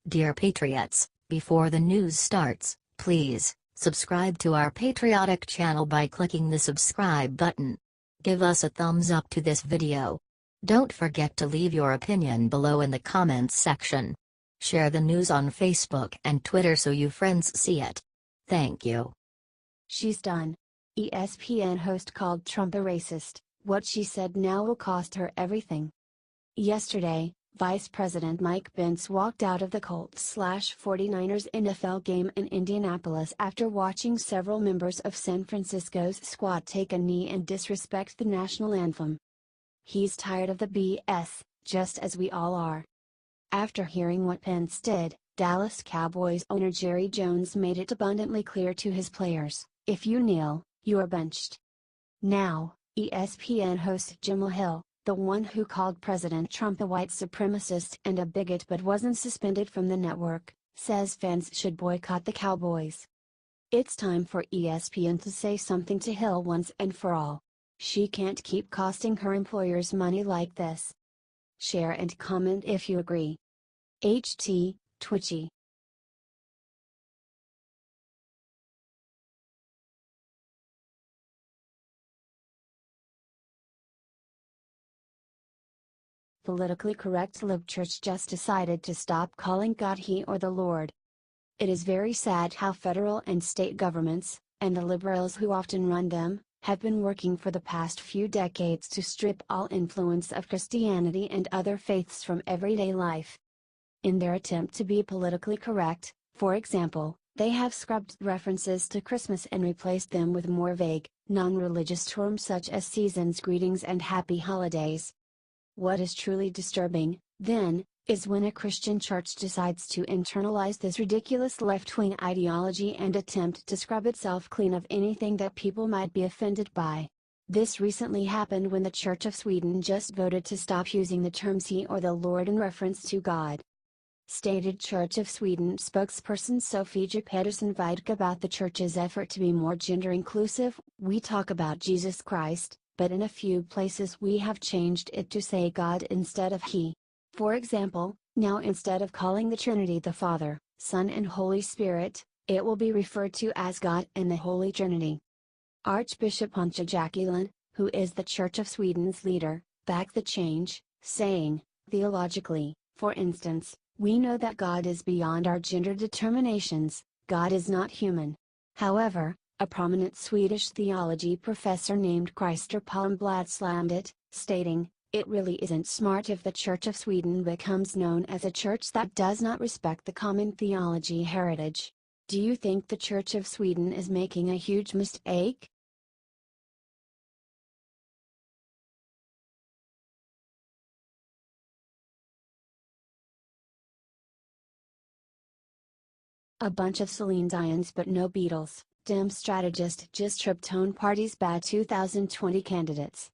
Dear Patriots, before the news starts, please subscribe to our patriotic channel by clicking the subscribe button. Give us a thumbs up to this video. Don't forget to leave your opinion below in the comments section. Share the news on Facebook and Twitter so you friends see it. Thank you. She's done. ESPN host called Trump a racist. What she said now will cost her everything. Yesterday, Vice President Mike Pence walked out of the Colts/49ers NFL game in Indianapolis after watching several members of San Francisco's squad take a knee and disrespect the national anthem. He's tired of the BS, just as we all are. After hearing what Pence did, Dallas Cowboys owner Jerry Jones made it abundantly clear to his players, "If you kneel, you're benched." Now, ESPN host Jemele Hill, the one who called President Trump a white supremacist and a bigot but wasn't suspended from the network, says fans should boycott the Cowboys. It's time for ESPN to say something to Hill once and for all. She can't keep costing her employers money like this. Share and comment if you agree. Twitchy. Politically correct lib church just decided to stop calling God He or the Lord. It is very sad how federal and state governments, and the liberals who often run them, have been working for the past few decades to strip all influence of Christianity and other faiths from everyday life. In their attempt to be politically correct, for example, they have scrubbed references to Christmas and replaced them with more vague, non-religious terms such as season's greetings and happy holidays. What is truly disturbing, then, is when a Christian church decides to internalize this ridiculous left-wing ideology and attempt to scrub itself clean of anything that people might be offended by. This recently happened when the Church of Sweden just voted to stop using the terms He or the Lord in reference to God. Stated Church of Sweden spokesperson Sofia Pedersen Videk about the church's effort to be more gender inclusive, "We talk about Jesus Christ, but in a few places we have changed it to say God instead of He. For example, now instead of calling the Trinity the Father, Son and Holy Spirit, it will be referred to as God and the Holy Trinity." Archbishop Poncha Jacqueline, who is the Church of Sweden's leader, backed the change, saying, "Theologically, for instance, we know that God is beyond our gender determinations, God is not human." However, a prominent Swedish theology professor named Christer Palmblad slammed it, stating, "It really isn't smart if the Church of Sweden becomes known as a church that does not respect the common theology heritage. Do you think the Church of Sweden is making a huge mistake?" A bunch of Celine Dions but no Beatles. Dem strategist just tripped tone party's bad 2020 candidates.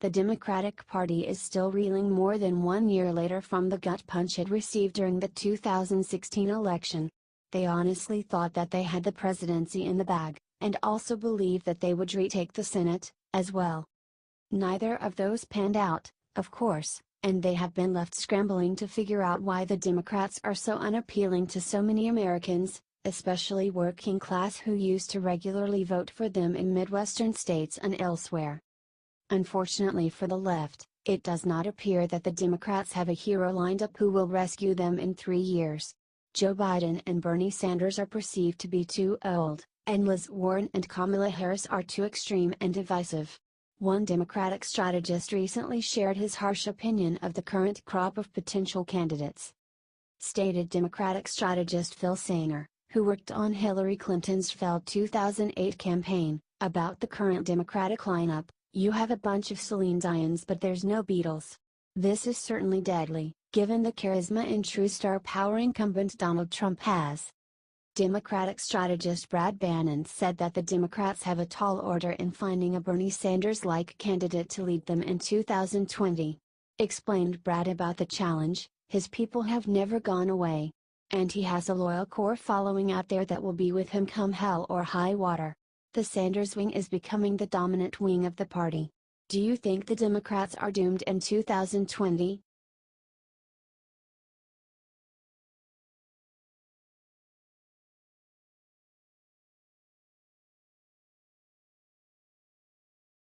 The Democratic Party is still reeling more than 1 year later from the gut punch it received during the 2016 election. They honestly thought that they had the presidency in the bag, and also believed that they would retake the Senate, as well. Neither of those panned out, of course, and they have been left scrambling to figure out why the Democrats are so unappealing to so many Americans, especially working class who used to regularly vote for them in Midwestern states and elsewhere. Unfortunately for the left, it does not appear that the Democrats have a hero lined up who will rescue them in 3 years. Joe Biden and Bernie Sanders are perceived to be too old, and Liz Warren and Kamala Harris are too extreme and divisive. One Democratic strategist recently shared his harsh opinion of the current crop of potential candidates. Stated Democratic strategist Phil Sanger, who worked on Hillary Clinton's failed 2008 campaign, about the current Democratic lineup, "You have a bunch of Celine Dions but there's no Beatles. This is certainly deadly, given the charisma and true star power incumbent Donald Trump has." Democratic strategist Brad Bannon said that the Democrats have a tall order in finding a Bernie Sanders-like candidate to lead them in 2020. Explained Brad about the challenge, "His people have never gone away. And he has a loyal core following out there that will be with him come hell or high water. The Sanders wing is becoming the dominant wing of the party. Do you think the Democrats are doomed in 2020?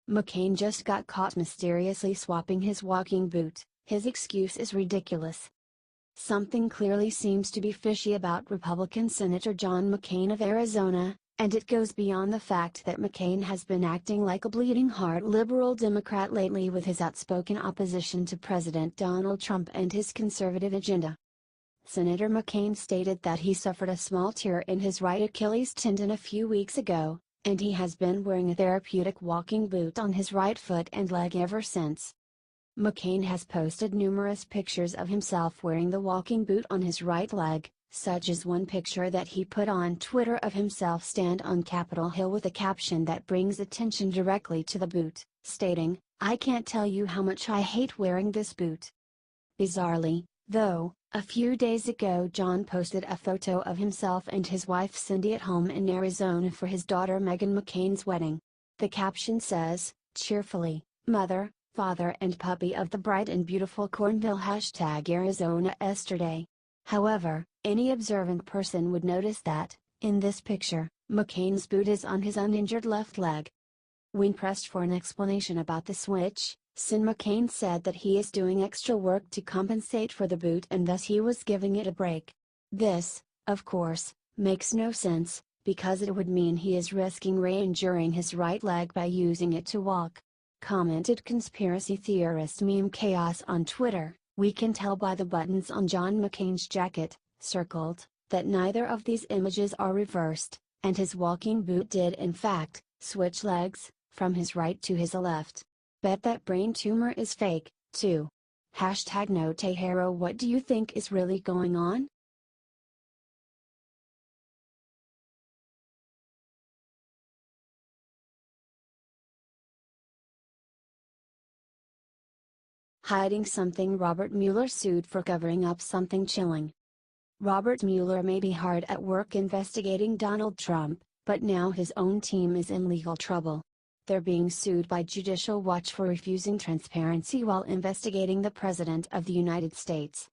McCain just got caught mysteriously swapping his walking boot. His excuse is ridiculous. Something clearly seems to be fishy about Republican Senator John McCain of Arizona, and it goes beyond the fact that McCain has been acting like a bleeding-heart liberal Democrat lately with his outspoken opposition to President Donald Trump and his conservative agenda. Senator McCain stated that he suffered a small tear in his right Achilles tendon a few weeks ago, and he has been wearing a therapeutic walking boot on his right foot and leg ever since. McCain has posted numerous pictures of himself wearing the walking boot on his right leg, such as one picture that he put on Twitter of himself stand on Capitol Hill with a caption that brings attention directly to the boot, stating, "I can't tell you how much I hate wearing this boot." Bizarrely, though, a few days ago John posted a photo of himself and his wife Cindy at home in Arizona for his daughter Meghan McCain's wedding. The caption says, cheerfully, "Mother, father and puppy of the bright and beautiful Cornville #Arizona yesterday." However, any observant person would notice that, in this picture, McCain's boot is on his uninjured left leg. When pressed for an explanation about the switch, Sen. McCain said that he is doing extra work to compensate for the boot and thus he was giving it a break. This, of course, makes no sense, because it would mean he is risking re-injuring his right leg by using it to walk. Commented conspiracy theorist Meme Chaos on Twitter, "We can tell by the buttons on John McCain's jacket, circled, that neither of these images are reversed, and his walking boot did in fact, switch legs, from his right to his left. Bet that brain tumor is fake, too." #NoTehero. What do you think is really going on? Hiding something. Robert Mueller sued for covering up something chilling. Robert Mueller may be hard at work investigating Donald Trump, but now his own team is in legal trouble. They're being sued by Judicial Watch for refusing transparency while investigating the President of the United States.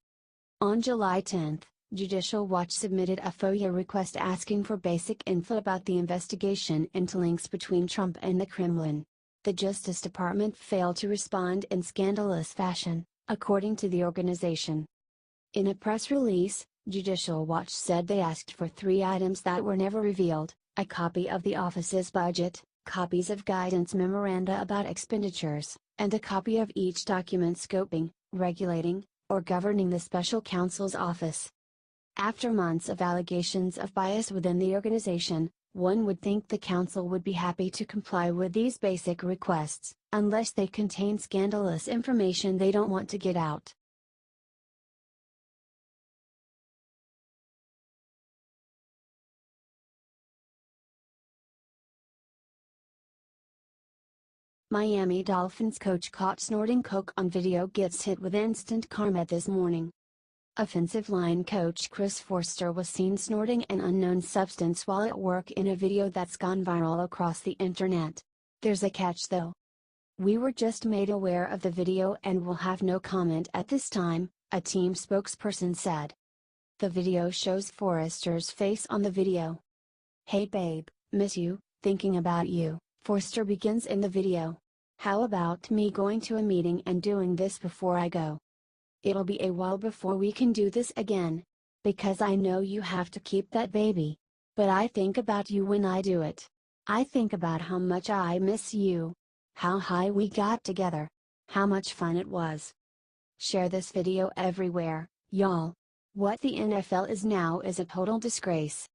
On July 10, Judicial Watch submitted a FOIA request asking for basic info about the investigation into links between Trump and the Kremlin. The Justice Department failed to respond in scandalous fashion, according to the organization. In a press release, Judicial Watch said they asked for 3 items that were never revealed: a copy of the office's budget, copies of guidance memoranda about expenditures, and a copy of each document scoping, regulating, or governing the special counsel's office. After months of allegations of bias within the organization, one would think the council would be happy to comply with these basic requests, unless they contain scandalous information they don't want to get out. Miami Dolphins coach caught snorting coke on video gets hit with instant karma this morning. Offensive line coach Chris Forster was seen snorting an unknown substance while at work in a video that's gone viral across the internet. There's a catch though. "We were just made aware of the video and will have no comment at this time," a team spokesperson said. The video shows Forster's face on the video. "Hey babe, miss you, thinking about you," Forster begins in the video. "How about me going to a meeting and doing this before I go? It'll be a while before we can do this again. Because I know you have to keep that baby. But I think about you when I do it. I think about how much I miss you. How high we got together. How much fun it was. Share this video everywhere, y'all. What the NFL is now is a total disgrace."